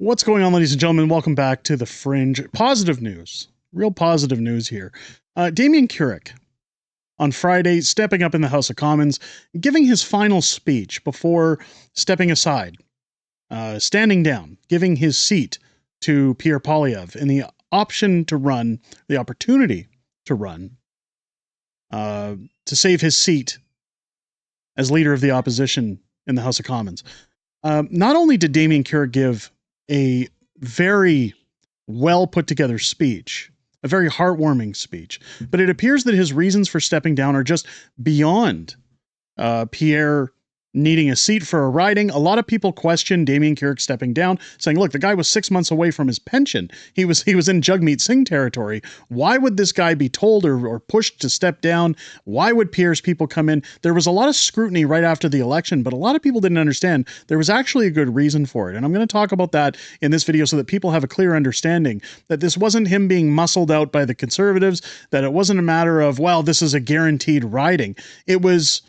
What's going on, ladies and gentlemen? Welcome back to the Fringe. Positive news, real positive news here. Damien Kurek on Friday stepping up in the House of Commons, giving his final speech before stepping aside, standing down, giving his seat to Pierre Poilievre and the option to run, the opportunity to run, to save his seat as leader of the opposition in the House of Commons. Not only did Damien Kurek give a very well put together speech, a very heartwarming speech, but it appears that his reasons for stepping down are just beyond Pierre needing a seat for a riding. A lot of people question Damien Kurek stepping down, saying, look, the guy was 6 months away from his pension. He was in jagmeet Singh territory. Why would this guy be told or pushed to step down? Why would Pierre's people come in? There was a lot of scrutiny right after the election, but a lot of people didn't understand there was actually a good reason for it. And I'm going to talk about that in this video so that people have a clear understanding that this wasn't him being muscled out by the Conservatives, that it wasn't a matter of, well, this is a guaranteed riding. It was,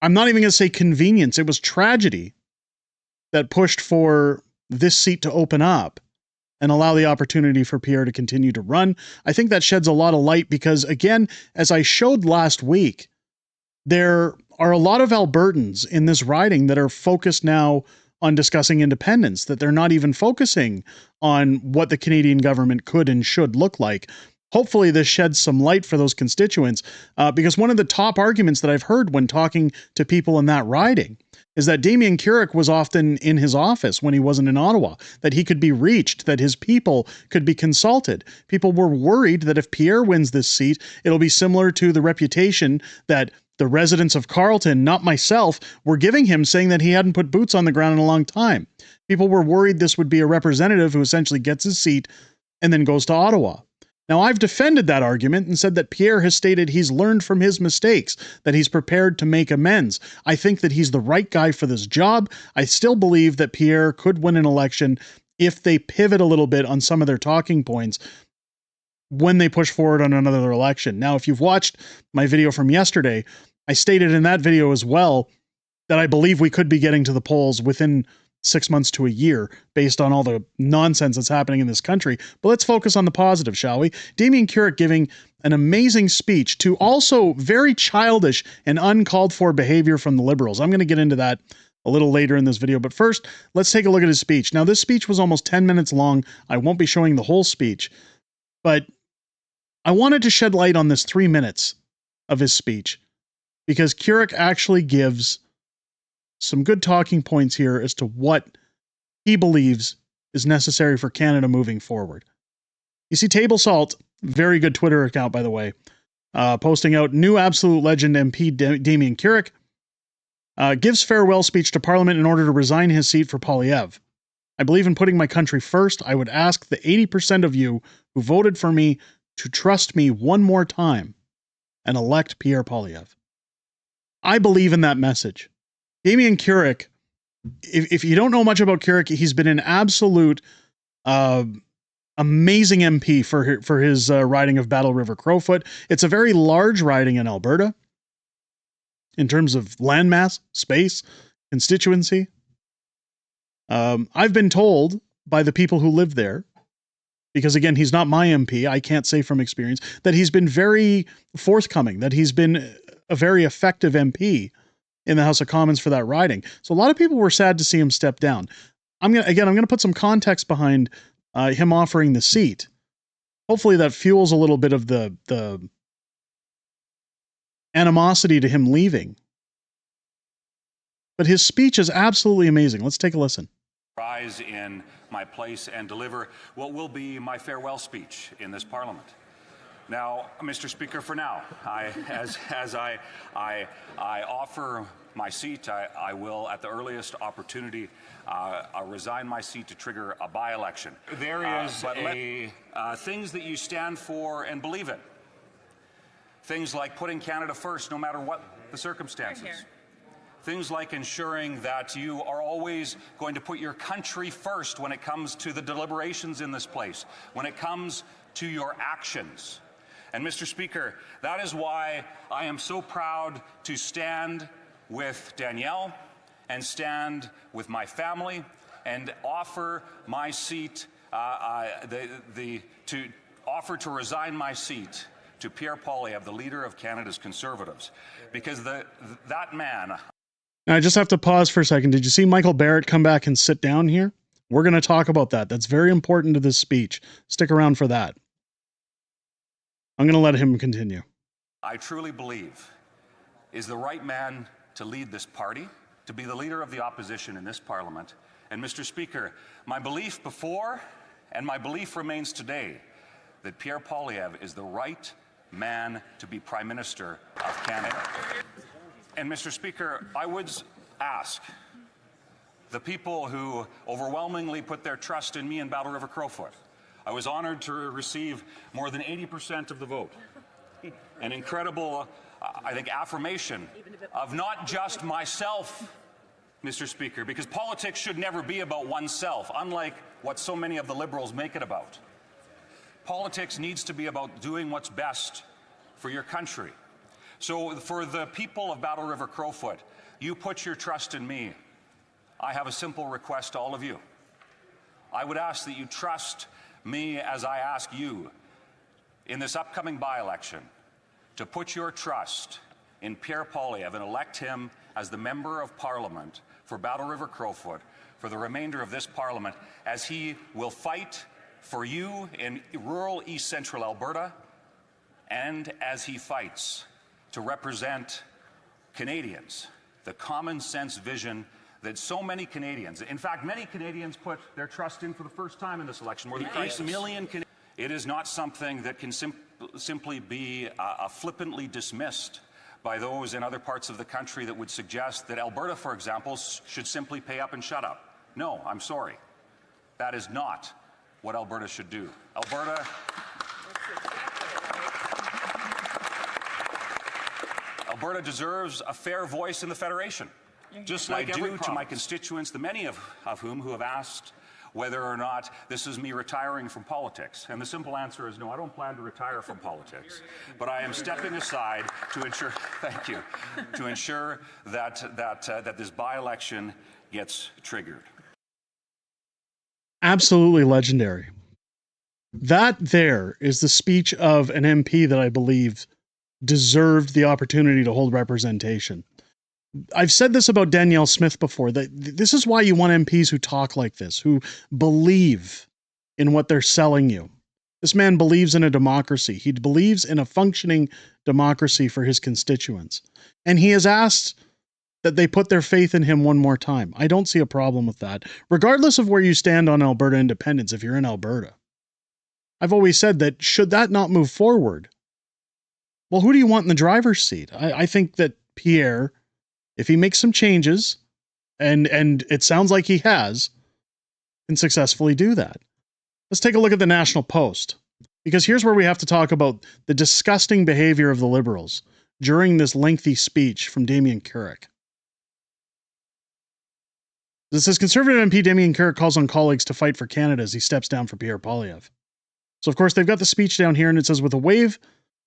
I'm not even going to say convenience. It was tragedy that pushed for this seat to open up and allow the opportunity for Pierre to continue to run. I think that sheds a lot of light because, again, as I showed last week, there are a lot of Albertans in this riding that are focused now on discussing independence, that they're not even focusing on what the Canadian government could and should look like. Hopefully this sheds some light for those constituents, because one of the top arguments that I've heard when talking to people in that riding is that Damien Kurek was often in his office when he wasn't in Ottawa, that he could be reached, that his people could be consulted. People were worried that if Pierre wins this seat, it'll be similar to the reputation that the residents of Carleton, not myself, were giving him, saying that he hadn't put boots on the ground in a long time. People were worried this would be a representative who essentially gets his seat and then goes to Ottawa. Now, I've defended that argument and said that Pierre has stated he's learned from his mistakes, that he's prepared to make amends. I think that he's the right guy for this job. I still believe that Pierre could win an election if they pivot a little bit on some of their talking points when they push forward on another election. Now, if you've watched my video from yesterday, I stated in that video as well that I believe we could be getting to the polls within 6 months to a year based on all the nonsense that's happening in this country. But let's focus on the positive, shall we? Damien Kurek giving an amazing speech to also very childish and uncalled for behavior from the Liberals. I'm going to get into that a little later in this video, but first, let's take a look at his speech. Now, this speech was almost 10 minutes long. I won't be showing the whole speech, but I wanted to shed light on this 3 minutes of his speech because Kurek actually gives some good talking points here as to what he believes is necessary for Canada moving forward. You see, Table Salt, very good Twitter account, by the way, posting out new absolute legend MP Damien Kurek gives farewell speech to Parliament in order to resign his seat for Poilievre. I believe in putting my country first. I would ask the 80% of you who voted for me to trust me one more time and elect Pierre Poilievre. I believe in that message. Damien Kurek, if you don't know much about Kurek, he's been an absolute amazing MP for his riding of Battle River Crowfoot. It's a very large riding in Alberta in terms of landmass, space, constituency. I've been told by the people who live there, because again, he's not my MP, I can't say from experience, that he's been very forthcoming, that he's been a very effective MP in the House of Commons for that riding. So a lot of people were sad to see him step down. I'm going to put some context behind him offering the seat. Hopefully that fuels a little bit of the animosity to him leaving. But his speech is absolutely amazing. Let's take a listen. Rise in my place and deliver what will be my farewell speech in this Parliament. Now, Mr. Speaker, for now, as I offer my seat, I will, at the earliest opportunity, resign my seat to trigger a by-election. There is things that you stand for and believe in. Things like putting Canada first, no matter what the circumstances. Right here. Things like ensuring that you are always going to put your country first when it comes to the deliberations in this place, when it comes to your actions. And Mr. Speaker, that is why I am so proud to stand with Danielle and stand with my family and offer my seat, to offer to resign my seat to Pierre Poilievre, the leader of Canada's Conservatives, because that man. Now, I just have to pause for a second. Did you see Michael Barrett come back and sit down here? We're going to talk about that. That's very important to this speech. Stick around for that. I'm going to let him continue. I truly believe is the right man to lead this party, to be the leader of the opposition in this parliament. And Mr. Speaker, my belief before and my belief remains today that Pierre Poilievre is the right man to be Prime Minister of Canada. And Mr. Speaker, I would ask the people who overwhelmingly put their trust in me in Battle River Crowfoot. I was honored to receive more than 80% of the vote. An incredible, I think, affirmation of not just myself, Mr. Speaker, because politics should never be about oneself, unlike what so many of the Liberals make it about. Politics needs to be about doing what's best for your country. So for the people of Battle River Crowfoot, you put your trust in me. I have a simple request to all of you. I would ask that you trust me as I ask you in this upcoming by-election to put your trust in Pierre Poilievre and elect him as the Member of Parliament for Battle River Crowfoot for the remainder of this Parliament, as he will fight for you in rural East Central Alberta, and as he fights to represent Canadians, the common sense vision that so many Canadians, in fact, many Canadians put their trust in for the first time in this election, more than 8 million Canadians. It is not something that can simply be flippantly dismissed by those in other parts of the country that would suggest that Alberta, for example, should simply pay up and shut up. No, I'm sorry. That is not what Alberta should do. Alberta deserves a fair voice in the Federation, just like I do to my constituents, the many of whom who have asked whether or not this is me retiring from politics. And the simple answer is no, I don't plan to retire from politics. But I am stepping aside to ensure, thank you, to ensure that this by-election gets triggered. Absolutely legendary. That there is the speech of an MP that I believe deserved the opportunity to hold representation. I've said this about Danielle Smith before, that this is why you want MPs who talk like this, who believe in what they're selling you. This man believes in a democracy. He believes in a functioning democracy for his constituents. And he has asked that they put their faith in him one more time. I don't see a problem with that, regardless of where you stand on Alberta independence if you're in Alberta. I've always said that should that not move forward, well, who do you want in the driver's seat? I think that Pierre, if he makes some changes, and it sounds like he has, can successfully do that. Let's take a look at the National Post, because here's where we have to talk about the disgusting behavior of the Liberals during this lengthy speech from Damien Kurek. This says, Conservative MP Damien Kurek calls on colleagues to fight for Canada as he steps down for Pierre Poilievre. So, of course, they've got the speech down here, and it says, with a wave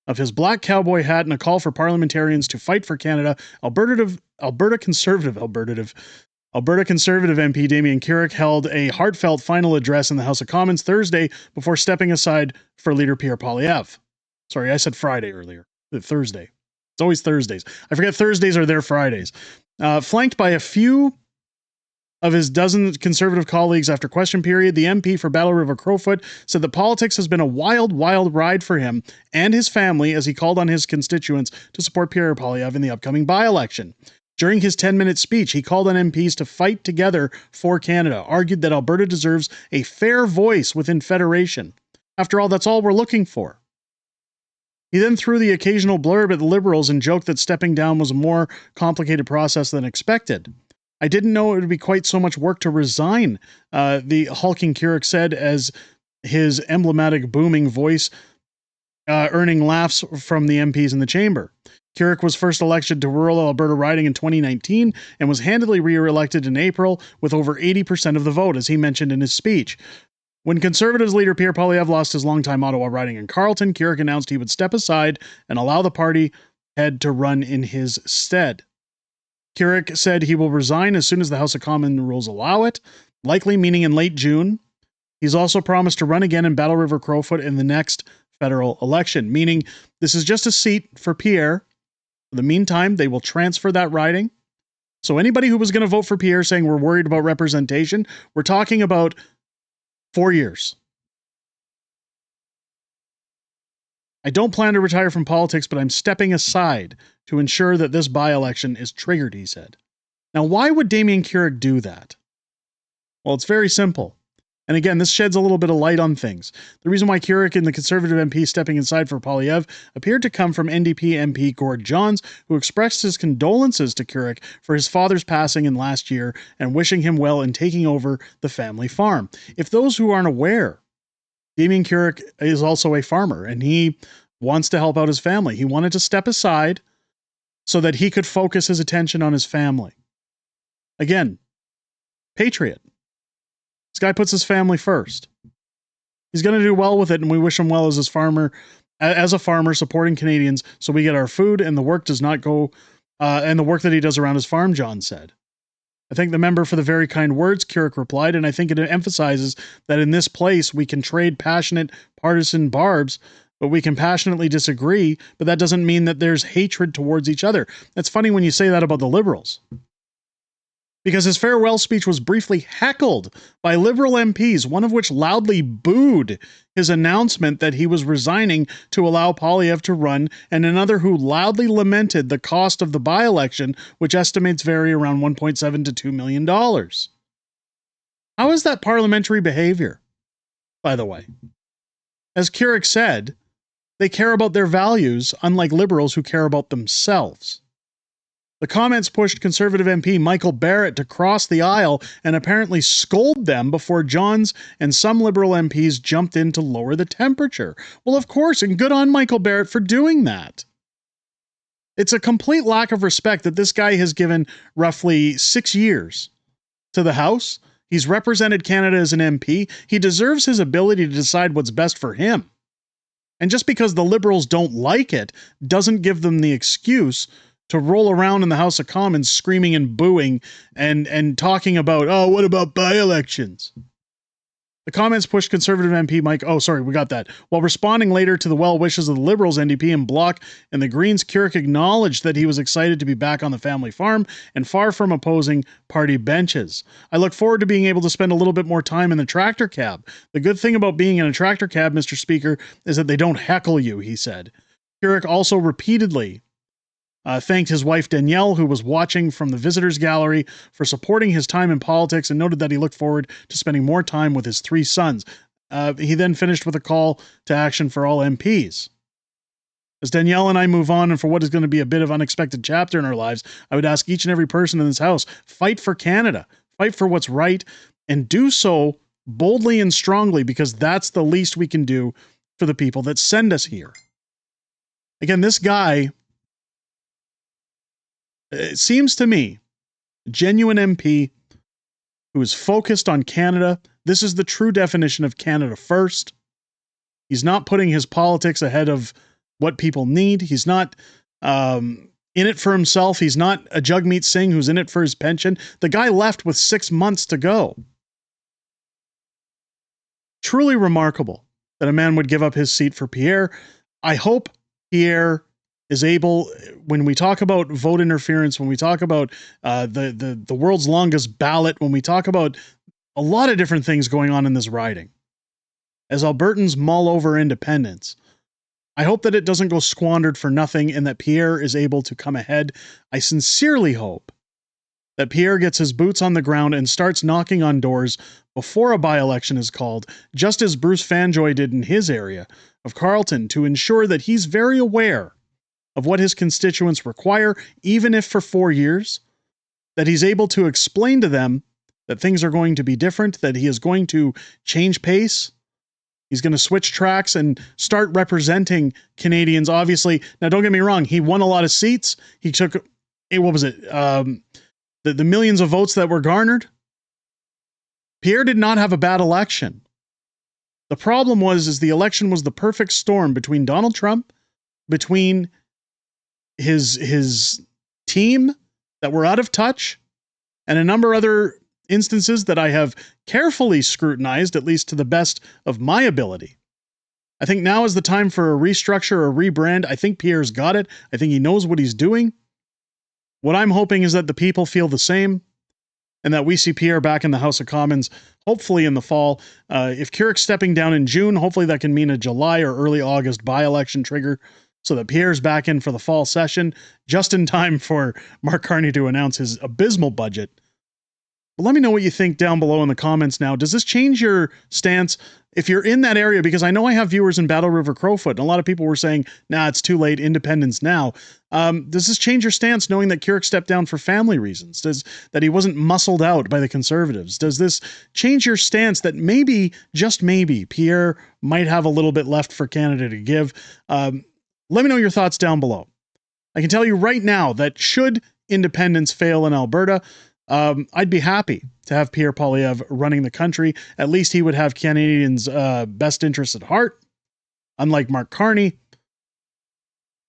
of his black cowboy hat and a call for parliamentarians to fight for Canada, Alberta Conservative MP Damien Kurek held a heartfelt final address in the House of Commons Thursday before stepping aside for leader Pierre Poilievre. Sorry, I said Friday earlier. Thursday. It's always Thursdays. I forget Thursdays are their Fridays. Flanked by a few of his dozen Conservative colleagues after question period, the MP for Battle River Crowfoot said that politics has been a wild, wild ride for him and his family as he called on his constituents to support Pierre Poilievre in the upcoming by-election. During his 10-minute speech, he called on MPs to fight together for Canada, argued that Alberta deserves a fair voice within Federation. After all, that's all we're looking for. He then threw the occasional blurb at the Liberals and joked that stepping down was a more complicated process than expected. I didn't know it would be quite so much work to resign, the hulking Kurek said, as his emblematic booming voice earning laughs from the MPs in the chamber. Kurek was first elected to rural Alberta riding in 2019 and was handily re-elected in April with over 80% of the vote, as he mentioned in his speech. When Conservatives leader Pierre Poilievre lost his longtime Ottawa riding in Carleton, Kurek announced he would step aside and allow the party head to run in his stead. Kurek said he will resign as soon as the House of Commons rules allow it. likely meaning in late June. He's also promised to run again in Battle River Crowfoot in the next federal election, meaning this is just a seat for Pierre. In the meantime, they will transfer that riding. So anybody who was going to vote for Pierre saying we're worried about representation, we're talking about 4 years. I don't plan to retire from politics, but I'm stepping aside to ensure that this by-election is triggered, he said. Now, why would Damien Kurek do that? Well, it's very simple. And again, this sheds a little bit of light on things. The reason why Kurek and the Conservative MP stepping inside for Poilievre appeared to come from NDP MP Gord Johns, who expressed his condolences to Kurek for his father's passing in last year and wishing him well in taking over the family farm. If those who aren't aware, Damien Kurek is also a farmer, and he wants to help out his family. He wanted to step aside so that he could focus his attention on his family. Again, patriot. This guy puts his family first. He's going to do well with it, and we wish him well as a farmer supporting Canadians, so we get our food and the work does not go, and the work that he does around his farm, John said. I thank the member for the very kind words, Kurek replied, and I think it emphasizes that in this place we can trade passionate partisan barbs, but we can passionately disagree, but that doesn't mean that there's hatred towards each other. It's funny when you say that about the Liberals, because his farewell speech was briefly heckled by Liberal MPs, one of which loudly booed his announcement that he was resigning to allow Poilievre to run, and another who loudly lamented the cost of the by-election, which estimates vary around $1.7 to $2 million. How is that parliamentary behavior, by the way? As Kurek said, they care about their values, unlike Liberals who care about themselves. The comments pushed Conservative MP Michael Barrett to cross the aisle and apparently scold them before Johns and some Liberal MPs jumped in to lower the temperature. Well, of course, and good on Michael Barrett for doing that. It's a complete lack of respect that this guy has given roughly 6 years to the House. He's represented Canada as an MP. He deserves his ability to decide what's best for him. And just because the Liberals don't like it doesn't give them the excuse to roll around in the House of Commons screaming and booing and talking about, oh, what about by-elections? The comments pushed Conservative MP While responding later to the well wishes of the Liberals, NDP and Bloc and the Greens, Kurek acknowledged that he was excited to be back on the family farm and far from opposing party benches. I look forward to being able to spend a little bit more time in the tractor cab. The good thing about being in a tractor cab, Mr. Speaker, is that they don't heckle you, he said. Kurek also repeatedly thanked his wife Danielle, who was watching from the visitors gallery, for supporting his time in politics and noted that he looked forward to spending more time with his 3 sons. He then finished with a call to action for all MPs. As Danielle and I move on, and for what is going to be a bit of unexpected chapter in our lives, I would ask each and every person in this house, fight for Canada, fight for what's right, and do so boldly and strongly, because that's the least we can do for the people that send us here. Again, this guy, it seems to me, a genuine MP who is focused on Canada. This is the true definition of Canada first. He's not putting his politics ahead of what people need. He's not in it for himself. He's not a jagmeet Singh who's in it for his pension. The guy left with 6 months to go. Truly remarkable that a man would give up his seat for Pierre. I hope Pierre is able, when we talk about vote interference, when we talk about the world's longest ballot, when we talk about a lot of different things going on in this riding, as Albertans mull over independence, I hope that it doesn't go squandered for nothing and that Pierre is able to come ahead. I sincerely hope that Pierre gets his boots on the ground and starts knocking on doors before a by-election is called, just as Bruce Fanjoy did in his area of Carleton, to ensure that he's very aware of what his constituents require, even if for 4 years, that he's able to explain to them that things are going to be different, that he is going to change pace. He's going to switch tracks and start representing Canadians, obviously. Now, don't get me wrong. He won a lot of seats. He took, the millions of votes that were garnered. Pierre did not have a bad election. The problem is the election was the perfect storm between Donald Trump, between his team that were out of touch, and a number of other instances that I have carefully scrutinized, at least to the best of my ability. I think now is the time for a restructure or rebrand. I think Pierre's got it. I think he knows what he's doing. What I'm hoping is that the people feel the same, and that we see Pierre back in the House of Commons, hopefully in the fall. If Kurek's stepping down in June, hopefully that can mean a July or early August by-election trigger so that Pierre's back in for the fall session, just in time for Mark Carney to announce his abysmal budget. But let me know what you think down below in the comments now. Does this change your stance if you're in that area? Because I know I have viewers in Battle River Crowfoot, and a lot of people were saying, nah, it's too late, independence now. Does this change your stance knowing that Kurek stepped down for family reasons? That he wasn't muscled out by the Conservatives? Does this change your stance that maybe, just maybe, Pierre might have a little bit left for Canada to give? Let me know your thoughts down below. I can tell you right now that should independence fail in Alberta, I'd be happy to have Pierre Poilievre running the country. At least he would have Canadians' best interests at heart, unlike Mark Carney.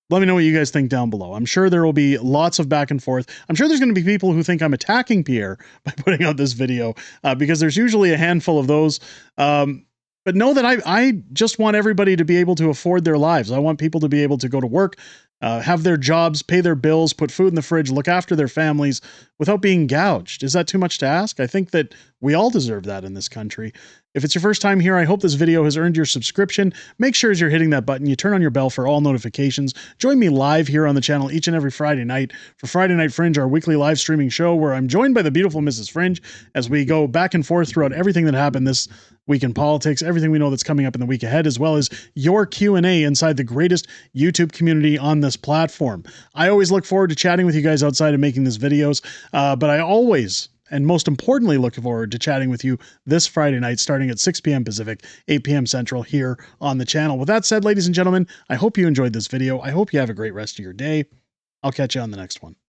Let me know what you guys think down below. I'm sure there will be lots of back and forth. I'm sure there's going to be people who think I'm attacking Pierre by putting out this video, because there's usually a handful of those. But know that I just want everybody to be able to afford their lives. I want people to be able to go to work, have their jobs, pay their bills, put food in the fridge, look after their families without being gouged. Is that too much to ask? I think that we all deserve that in this country. If it's your first time here, I hope this video has earned your subscription. Make sure as you're hitting that button, you turn on your bell for all notifications. Join me live here on the channel each and every Friday night for Friday Night Fringe, our weekly live streaming show where I'm joined by the beautiful Mrs. Fringe as we go back and forth throughout everything that happened this week in politics, everything we know that's coming up in the week ahead, as well as your Q&A inside the greatest YouTube community on this platform. I always look forward to chatting with you guys outside of making these videos, but I always, and most importantly, look forward to chatting with you this Friday night, starting at 6 p.m. Pacific, 8 p.m. Central here on the channel. With that said, ladies and gentlemen, I hope you enjoyed this video. I hope you have a great rest of your day. I'll catch you on the next one.